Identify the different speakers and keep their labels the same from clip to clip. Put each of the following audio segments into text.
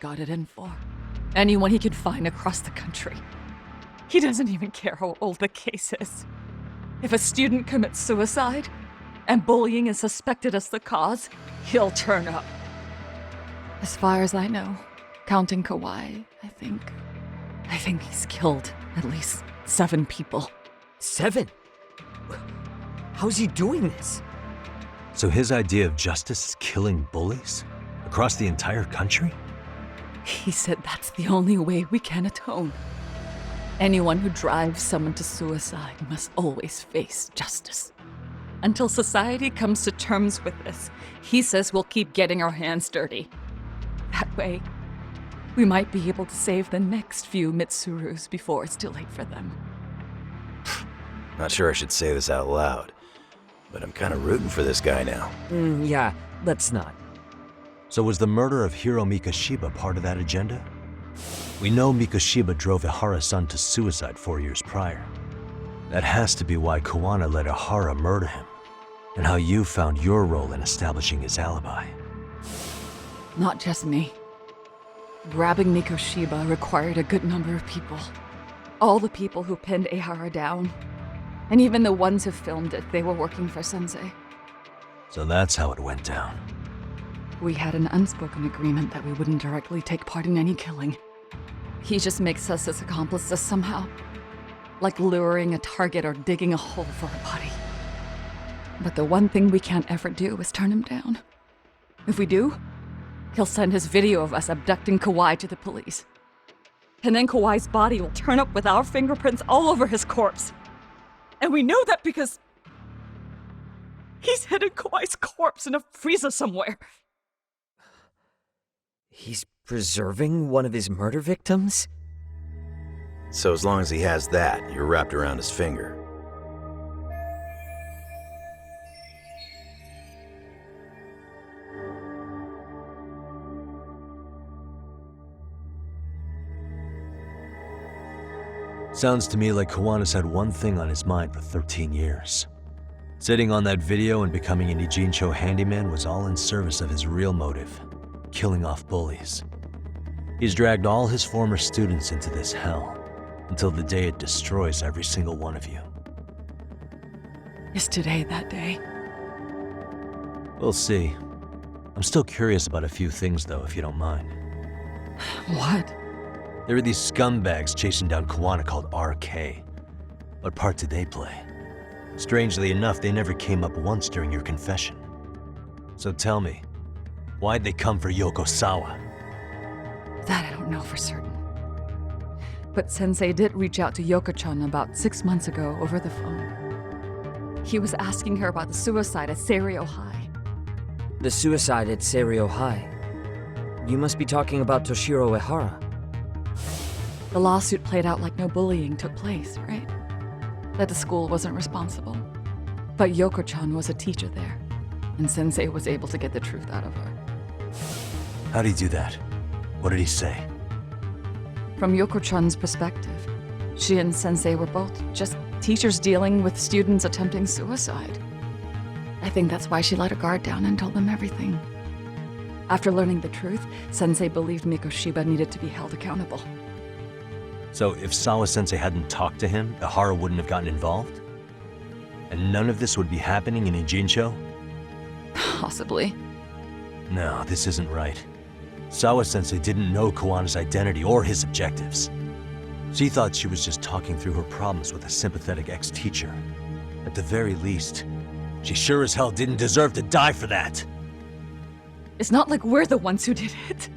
Speaker 1: got it in for. Anyone he could find across the country. He doesn't even care how old the case is. If a student commits suicide, and bullying is suspected as the cause, he'll turn up. As far as I know, counting Kawhi, I think he's killed at least 7 people.
Speaker 2: 7? How's he doing this?
Speaker 3: So his idea of justice is killing bullies? Across the entire country?
Speaker 1: He said that's the only way we can atone. Anyone who drives someone to suicide must always face justice. Until society comes to terms with this, he says we'll keep getting our hands dirty. That way, we might be able to save the next few Mitsurus before it's too late for them.
Speaker 4: Not sure I should say this out loud, but I'm kind of rooting for this guy now.
Speaker 2: Yeah, let's not.
Speaker 3: So was the murder of Hiro Mikoshiba part of that agenda? We know Mikoshiba drove Ihara's-san to suicide 4 years prior. That has to be why Kawana let Ihara murder him, and how you found your role in establishing his alibi.
Speaker 1: Not just me. Grabbing Mikoshiba required a good number of people. All the people who pinned Ihara down, and even the ones who filmed it, they were working for Sensei.
Speaker 3: So that's how it went down.
Speaker 1: We had an unspoken agreement that we wouldn't directly take part in any killing. He just makes us his accomplices somehow. Like luring a target or digging a hole for a body. But the one thing we can't ever do is turn him down. If we do, he'll send his video of us abducting Kawhi to the police. And then Kawhi's body will turn up with our fingerprints all over his corpse. And we know that because he's hidden Kawhi's corpse in a freezer somewhere.
Speaker 2: He's preserving one of his murder victims?
Speaker 4: So as long as he has that, you're wrapped around his finger.
Speaker 3: Sounds to me like Kawana's had one thing on his mind for 13 years. Sitting on that video and becoming an Ijincho handyman was all in service of his real motive, killing off bullies. He's dragged all his former students into this hell, until the day it destroys every single one of you.
Speaker 1: Is today that day?
Speaker 3: We'll see. I'm still curious about a few things though, if you don't mind.
Speaker 1: What?
Speaker 3: There are these scumbags chasing down Kawana called RK. What part did they play? Strangely enough, they never came up once during your confession. So tell me, why'd they come for Yokosawa?
Speaker 1: That I don't know for certain. But Sensei did reach out to Yoko-chan about 6 months ago over the phone. He was asking her about the suicide at Seiryo High.
Speaker 2: The suicide at Seiryo High? You must be talking about Toshiro Ehara.
Speaker 1: The lawsuit played out like no bullying took place, right? That the school wasn't responsible. But Yoko-chan was a teacher there, and Sensei was able to get the truth out of her.
Speaker 3: How'd he do that? What did he say?
Speaker 1: From Yoko-chan's perspective, she and Sensei were both just teachers dealing with students attempting suicide. I think that's why she let her guard down and told them everything. After learning the truth, Sensei believed Mikoshiba needed to be held accountable.
Speaker 3: So if Sawa-sensei hadn't talked to him, Ihara wouldn't have gotten involved? And none of this would be happening in Ijincho?
Speaker 1: Possibly.
Speaker 3: No, this isn't right. Sawa-sensei didn't know Kawana's identity or his objectives. She thought she was just talking through her problems with a sympathetic ex-teacher. At the very least, she sure as hell didn't deserve to die for that.
Speaker 1: It's not like we're the ones who did it.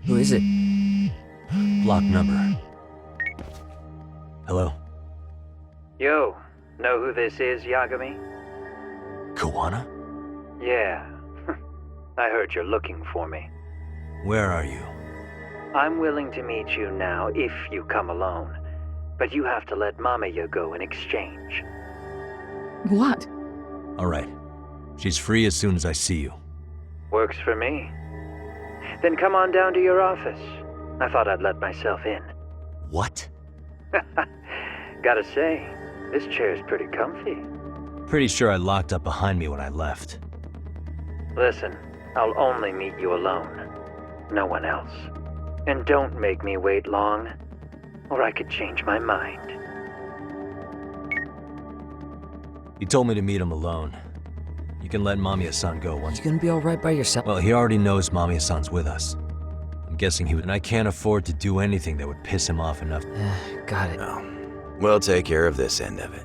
Speaker 2: Who is it?
Speaker 3: Block number. Hello?
Speaker 5: Yo, know who this is, Yagami?
Speaker 3: Kawana?
Speaker 5: Yeah. I heard you're looking for me.
Speaker 3: Where are you?
Speaker 5: I'm willing to meet you now if you come alone. But you have to let Mamiya go in exchange.
Speaker 1: What?
Speaker 3: All right. She's free as soon as I see you.
Speaker 5: Works for me. Then come on down to your office. I thought I'd let myself in.
Speaker 3: What?
Speaker 5: Gotta say, this chair's pretty comfy.
Speaker 3: Pretty sure I locked up behind me when I left.
Speaker 5: Listen, I'll only meet you alone. No one else. And don't make me wait long, or I could change my mind.
Speaker 3: He told me to meet him alone. You can let Mamiya-san go once.
Speaker 2: You gonna be alright by yourself?
Speaker 3: Well, he already knows Mamiya-san's with us. I'm guessing he would, and I can't afford to do anything that would piss him off enough.
Speaker 2: Got it.
Speaker 4: No. We'll take care of this end of it.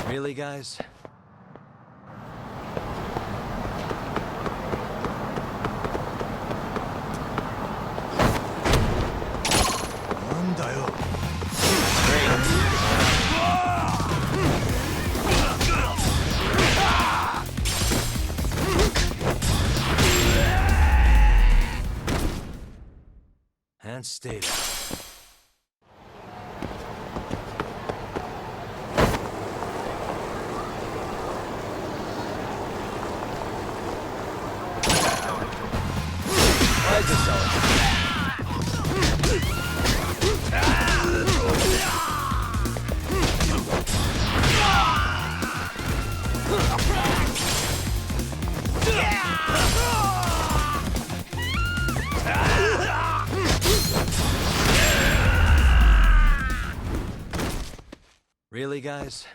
Speaker 3: Really, guys? And stay down. Really, guys?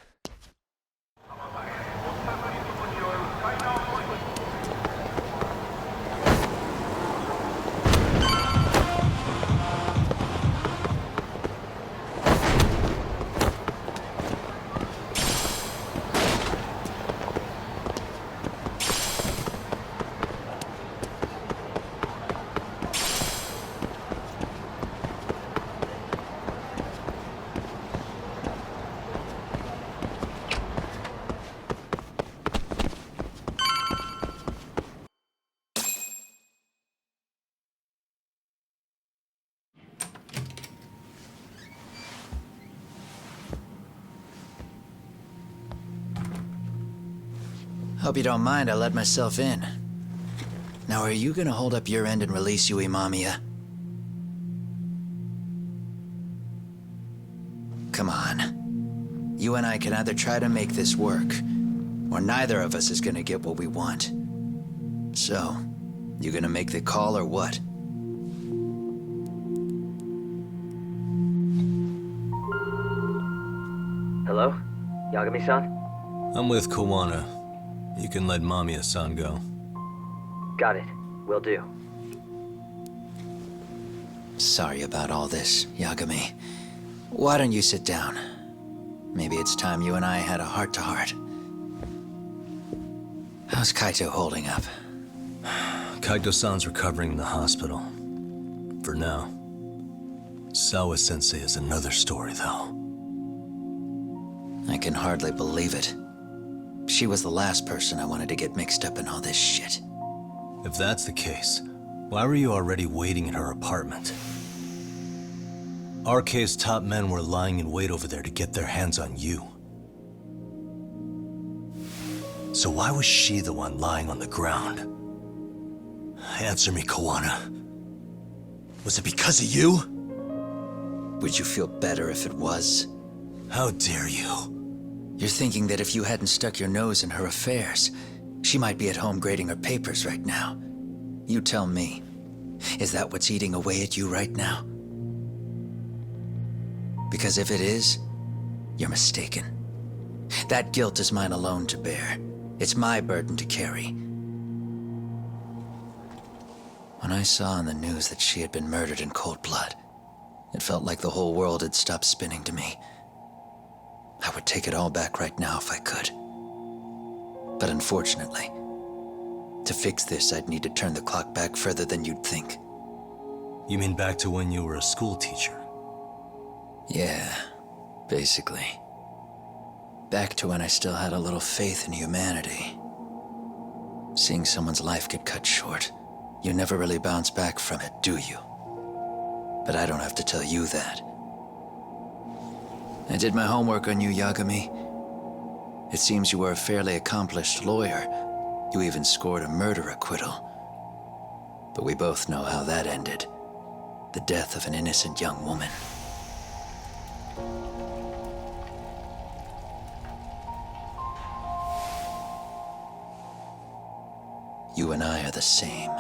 Speaker 6: Hope you don't mind I let myself in. Now, are you gonna hold up your end and release Yui Mamiya? Come on. You and I can either try to make this work, or neither of us is gonna get what we want. So, you gonna make the call or what?
Speaker 2: Hello? Yagami-san?
Speaker 3: I'm with Kawana. You can let Mamiya-san go.
Speaker 2: Got it. Will do.
Speaker 6: Sorry about all this, Yagami. Why don't you sit down? Maybe it's time you and I had a heart-to-heart. How's Kaito holding up?
Speaker 3: Kaito-san's recovering in the hospital. For now. Sawa-sensei is another story, though.
Speaker 6: I can hardly believe it. She was the last person I wanted to get mixed up in all this shit.
Speaker 3: If that's the case, why were you already waiting in her apartment? RK's top men were lying in wait over there to get their hands on you. So why was she the one lying on the ground? Answer me, Kawana. Was it because of you?
Speaker 6: Would you feel better if it was?
Speaker 3: How dare you?
Speaker 6: You're thinking that if you hadn't stuck your nose in her affairs, she might be at home grading her papers right now. You tell me, is that what's eating away at you right now? Because if it is, you're mistaken. That guilt is mine alone to bear. It's my burden to carry. When I saw on the news that she had been murdered in cold blood, it felt like the whole world had stopped spinning to me. I would take it all back right now if I could. But unfortunately, to fix this, I'd need to turn the clock back further than you'd think.
Speaker 3: You mean back to when you were a school teacher?
Speaker 6: Yeah, basically. Back to when I still had a little faith in humanity. Seeing someone's life get cut short, you never really bounce back from it, do you? But I don't have to tell you that. I did my homework on you, Yagami. It seems you were a fairly accomplished lawyer. You even scored a murder acquittal. But we both know how that ended. The death of an innocent young woman. You and I are the same.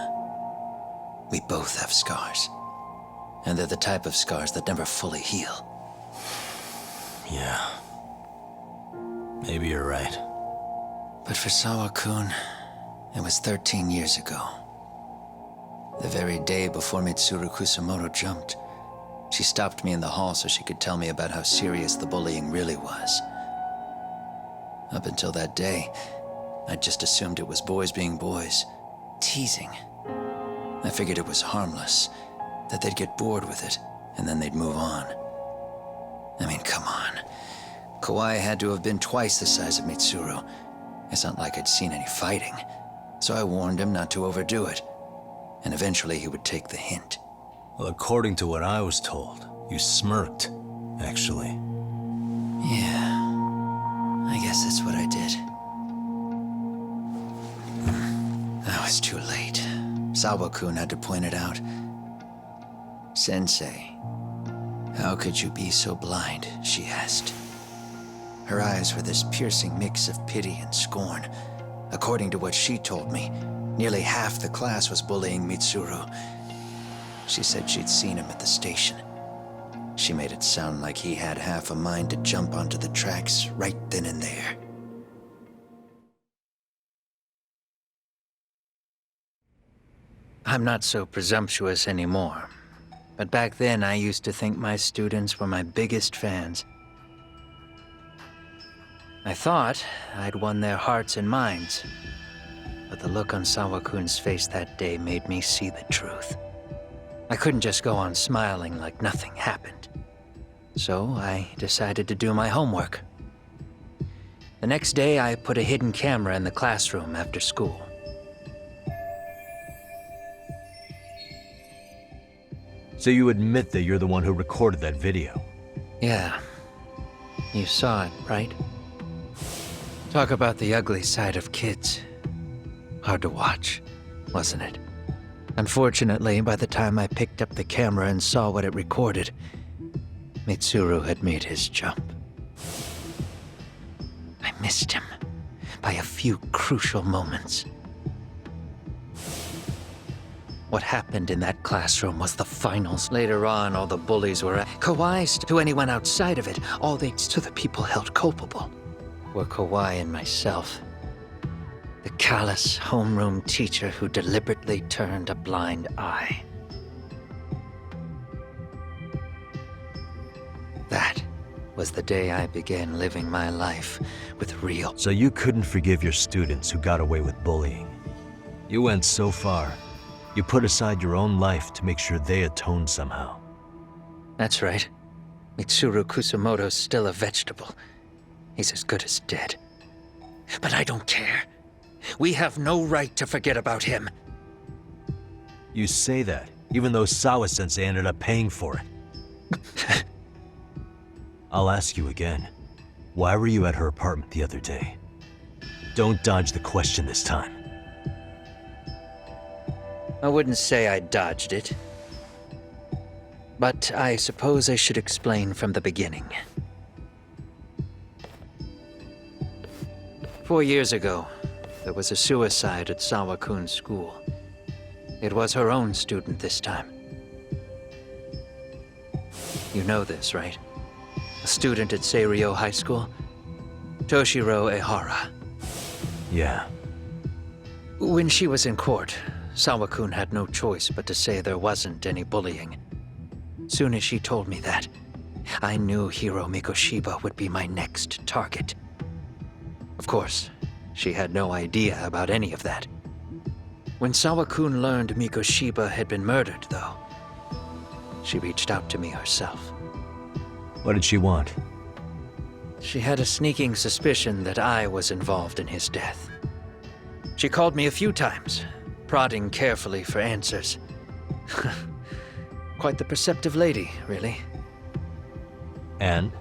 Speaker 6: We both have scars. And they're the type of scars that never fully heal.
Speaker 3: Yeah. Maybe you're right.
Speaker 6: But for Sawa-kun, it was 13 years ago. The very day before Mitsuru Kusamoto jumped, she stopped me in the hall so she could tell me about how serious the bullying really was. Up until that day, I just assumed it was boys being boys, teasing. I figured it was harmless, that they'd get bored with it, and then they'd move on. I mean, come on. Kawai had to have been twice the size of Mitsuru. It's not like I'd seen any fighting, so I warned him not to overdo it, and eventually he would take the hint.
Speaker 3: Well, according to what I was told, you smirked, actually.
Speaker 6: Yeah, I guess that's what I did. I was too late. Sawa-kun had to point it out. Sensei, how could you be so blind, she asked. Her eyes were this piercing mix of pity and scorn. According to what she told me, nearly half the class was bullying Mitsuru. She said she'd seen him at the station. She made it sound like he had half a mind to jump onto the tracks right then and there. I'm not so presumptuous anymore. But back then, I used to think my students were my biggest fans. I thought I'd won their hearts and minds. But the look on Sawa-kun's face that day made me see the truth. I couldn't just go on smiling like nothing happened. So I decided to do my homework. The next day, I put a hidden camera in the classroom after school.
Speaker 3: So you admit that you're the one who recorded that video?
Speaker 6: Yeah. You saw it, right? Talk about the ugly side of kids. Hard to watch, wasn't it? Unfortunately, by the time I picked up the camera and saw what it recorded, Mitsuru had made his jump. I missed him by a few crucial moments. What happened in that classroom was the finals. Later on, all the bullies were Kawai's to anyone outside of it. All they to the people held culpable were Kawai and myself. The callous homeroom teacher who deliberately turned a blind eye. That was the day I began living my life with real.
Speaker 3: So you couldn't forgive your students who got away with bullying. You went so far, you put aside your own life to make sure they atoned somehow.
Speaker 6: That's right. Mitsuru Kusamoto's still a vegetable. He's as good as dead. But I don't care. We have no right to forget about him.
Speaker 3: You say that, even though Sawa-sensei ended up paying for it. I'll ask you again. Why were you at her apartment the other day? Don't dodge the question this time.
Speaker 6: I wouldn't say I dodged it. But I suppose I should explain from the beginning. 4 years ago, there was a suicide at Sawa-kun's school. It was her own student this time. You know this, right? A student at Seiryo High School? Toshiro Ehara.
Speaker 3: Yeah.
Speaker 6: When she was in court, Sawa-kun had no choice but to say there wasn't any bullying. Soon as she told me that, I knew Hiro Mikoshiba would be my next target. Of course, she had no idea about any of that. When Sawa-kun learned Mikoshiba had been murdered, though, she reached out to me herself.
Speaker 3: What did she want?
Speaker 6: She had a sneaking suspicion that I was involved in his death. She called me a few times, prodding carefully for answers. Quite the perceptive lady, really.
Speaker 3: And?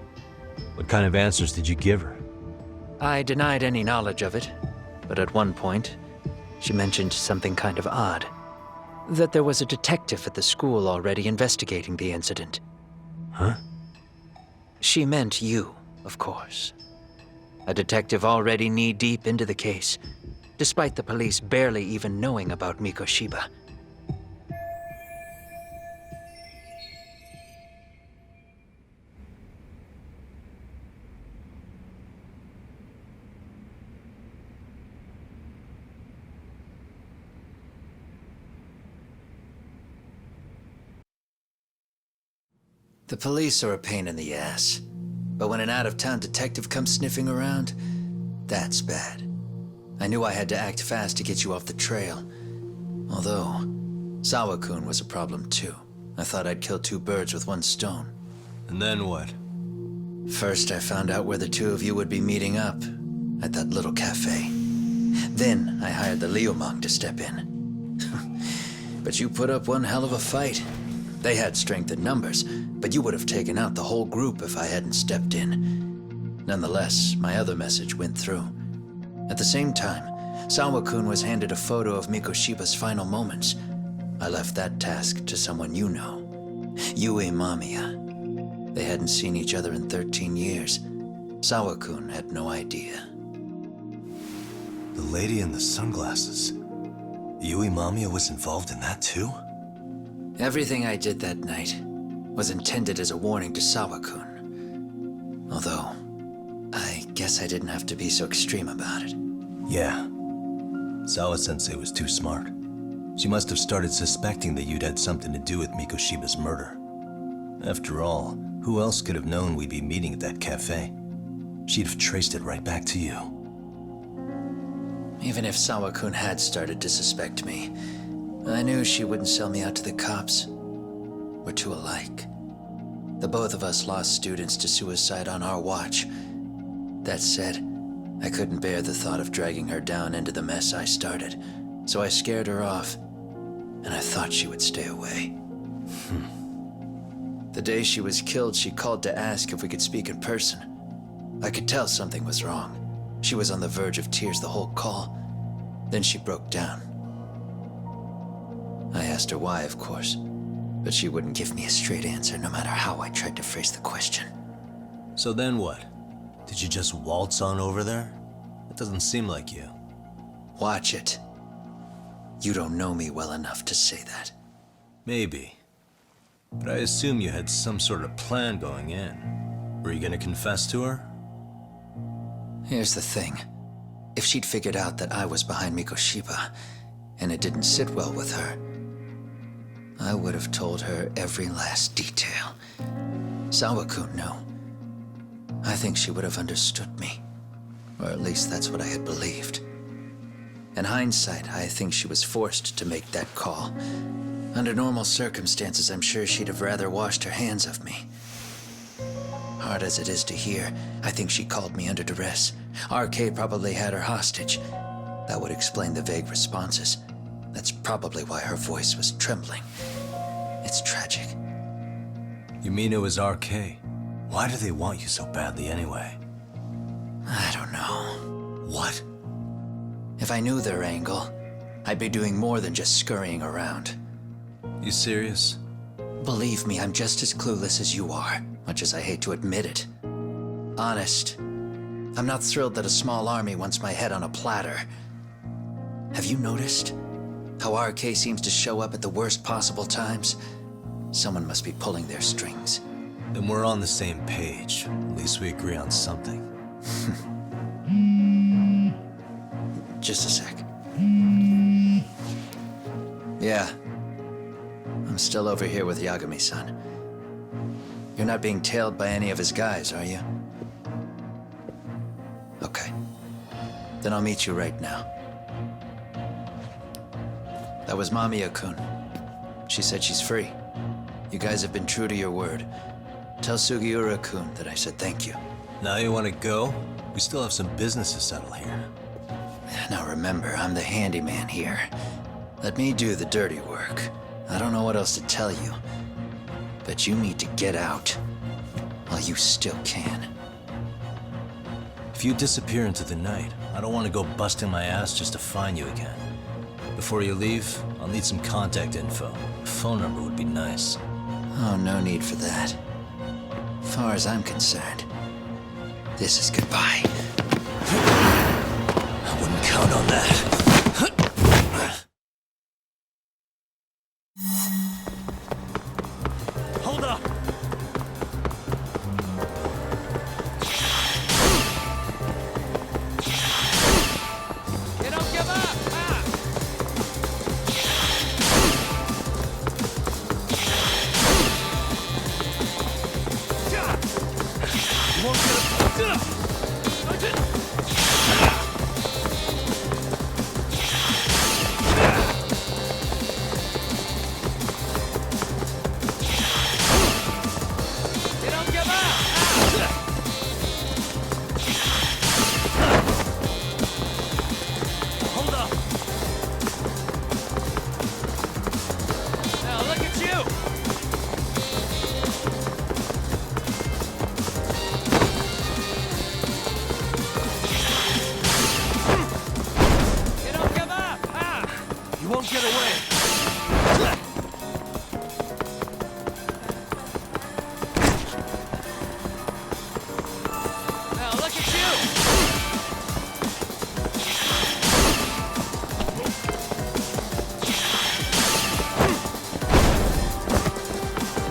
Speaker 3: What kind of answers did you give her?
Speaker 6: I denied any knowledge of it, but at one point, she mentioned something kind of odd. That there was a detective at the school already investigating the incident.
Speaker 3: Huh?
Speaker 6: She meant you, of course. A detective already knee-deep into the case, despite the police barely even knowing about Mikoshiba. The police are a pain in the ass. But when an out-of-town detective comes sniffing around, that's bad. I knew I had to act fast to get you off the trail. Although, Sawa-kun was a problem too. I thought I'd kill 2 birds with 1 stone.
Speaker 3: And then what?
Speaker 6: First, I found out where the 2 of you would be meeting up, at that little cafe. Then, I hired the Liumang to step in. But you put up one hell of a fight. They had strength in numbers, but you would have taken out the whole group if I hadn't stepped in. Nonetheless, my other message went through. At the same time, Sawa-kun was handed a photo of Mikoshiba's final moments. I left that task to someone you know. Yue Mamiya. They hadn't seen each other in 13 years. Sawa-kun had no idea.
Speaker 7: The lady in the sunglasses. Yui Mamiya was involved in that too?
Speaker 6: Everything I did that night was intended as a warning to Sawa-kun. Although, I guess I didn't have to be so extreme about it.
Speaker 7: Yeah. Sawa-sensei was too smart. She must have started suspecting that you'd had something to do with Mikoshiba's murder. After all, who else could have known we'd be meeting at that cafe? She'd have traced it right back to you.
Speaker 6: Even if Sawa-kun had started to suspect me, I knew she wouldn't sell me out to the cops. We're too alike. The both of us lost students to suicide on our watch. That said, I couldn't bear the thought of dragging her down into the mess I started, so I scared her off, and I thought she would stay away. The day she was killed, she called to ask if we could speak in person. I could tell something was wrong. She was on the verge of tears the whole call. Then she broke down. I asked her why, of course, but she wouldn't give me a straight answer no matter how I tried to phrase the question.
Speaker 7: So then what? Did you just waltz on over there? It doesn't seem like you.
Speaker 6: Watch it. You don't know me well enough to say that.
Speaker 7: Maybe. But I assume you had some sort of plan going in. Were you gonna confess to her?
Speaker 6: Here's the thing. If she'd figured out that I was behind Mikoshiba, and it didn't sit well with her, I would have told her every last detail. Sawakun knew. I think she would have understood me. Or at least that's what I had believed. In hindsight, I think she was forced to make that call. Under normal circumstances, I'm sure she'd have rather washed her hands of me. Hard as it is to hear, I think she called me under duress. RK probably had her hostage. That would explain the vague responses. That's probably why her voice was trembling. It's tragic.
Speaker 3: You mean it was RK? Why do they want you so badly anyway?
Speaker 6: I don't know.
Speaker 3: What?
Speaker 6: If I knew their angle, I'd be doing more than just scurrying around.
Speaker 3: You serious?
Speaker 6: Believe me, I'm just as clueless as you are, much as I hate to admit it. Honest, I'm not thrilled that a small army wants my head on a platter. Have you noticed how RK seems to show up at the worst possible times? Someone must be pulling their strings.
Speaker 3: Then we're on the same page. At least we agree on something.
Speaker 6: Just a sec. Yeah. I'm still over here with Yagami-san. You're not being tailed by any of his guys, are you? Okay. Then I'll meet you right now. That was Mamiya-kun. She said she's free. You guys have been true to your word. Tell Sugiura-kun that I said thank you.
Speaker 3: Now you want to go? We still have some business to settle here.
Speaker 6: Now remember, I'm the handyman here. Let me do the dirty work. I don't know what else to tell you. But you need to get out while you still can.
Speaker 3: If you disappear into the night, I don't want to go busting my ass just to find you again. Before you leave, I'll need some contact info. A phone number would be nice.
Speaker 6: Oh, no need for that. As far as I'm concerned, this is goodbye.
Speaker 3: I wouldn't count on that. Hold up!
Speaker 8: You don't give up! Ah!
Speaker 3: You won't get a...
Speaker 8: You don't give up! Ah!
Speaker 3: Hold up!
Speaker 8: Now look at you! You don't give up! Ah!
Speaker 3: You won't get away!
Speaker 8: Now look at you!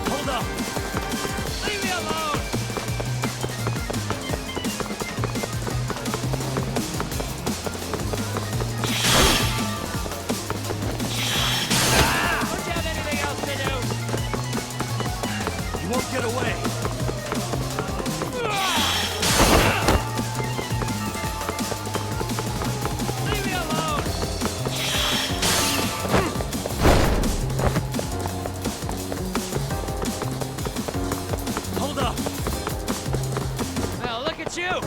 Speaker 3: Hold up!
Speaker 8: Leave me alone! Don't you have anything else to do?
Speaker 3: You won't get away!
Speaker 8: Leave me alone!
Speaker 3: Hold up!
Speaker 8: Now look at you!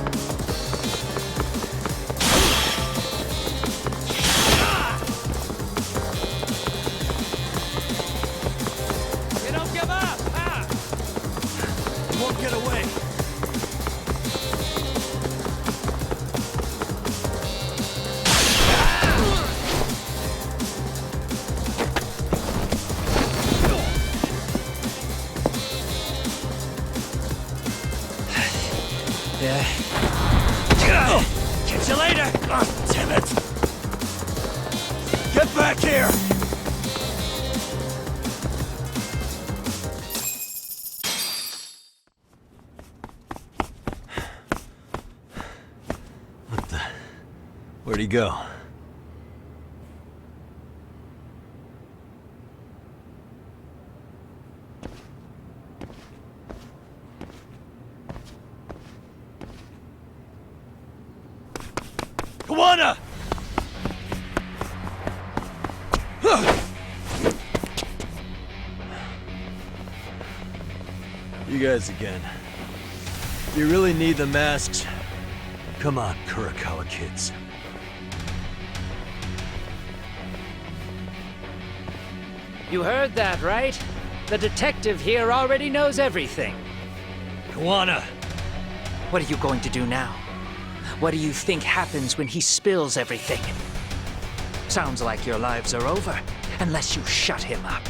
Speaker 8: You don't give up! Ah!
Speaker 3: You won't get away!
Speaker 6: Yeah.
Speaker 3: Catch you later! Oh, damn it! Get back here! What the... Where'd he go? Kawana! You guys again. You really need the masks? Come on, Kurakawa kids.
Speaker 8: You heard that, right? The detective here already knows everything.
Speaker 3: Kawana!
Speaker 8: What are you going to do now? What do you think happens when he spills everything? Sounds like your lives are over, unless you shut him up.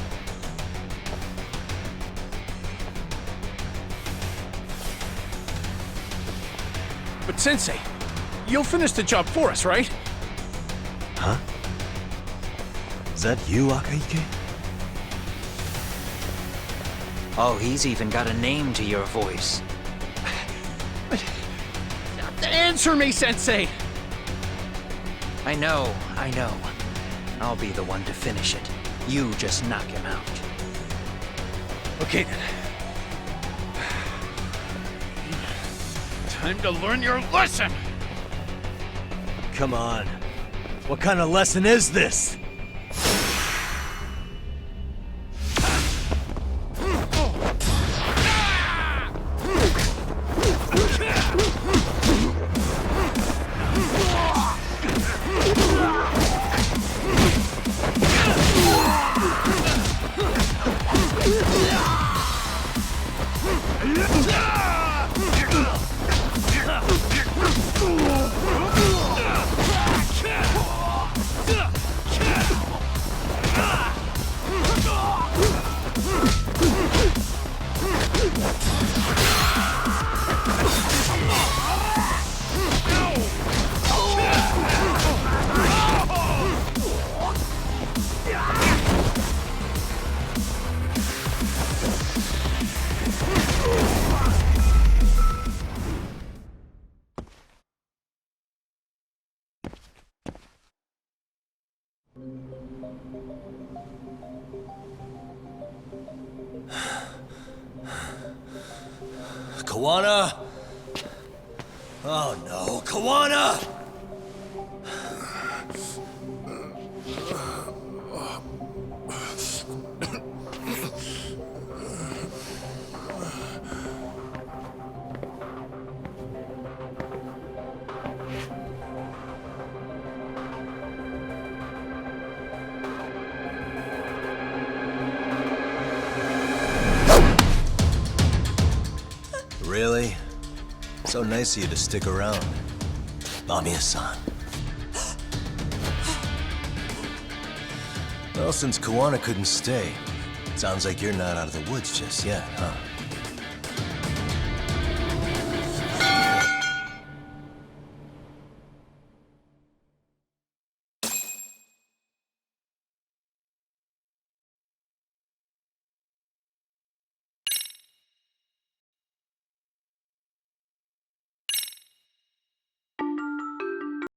Speaker 9: But Sensei, you'll finish the job for us, right?
Speaker 3: Huh? Is that you, Akaike?
Speaker 8: Oh, he's even got a name to your voice.
Speaker 9: Answer me, Sensei!
Speaker 8: I know. I'll be the one to finish it. You just knock him out.
Speaker 9: Okay then. Time to learn your lesson!
Speaker 3: Come on. What kind of lesson is this? Kawana? Oh no, Kawana! Really? So nice of you to stick around. Mamiya-san. Well, since Kawana couldn't stay, sounds like you're not out of the woods just yet, huh?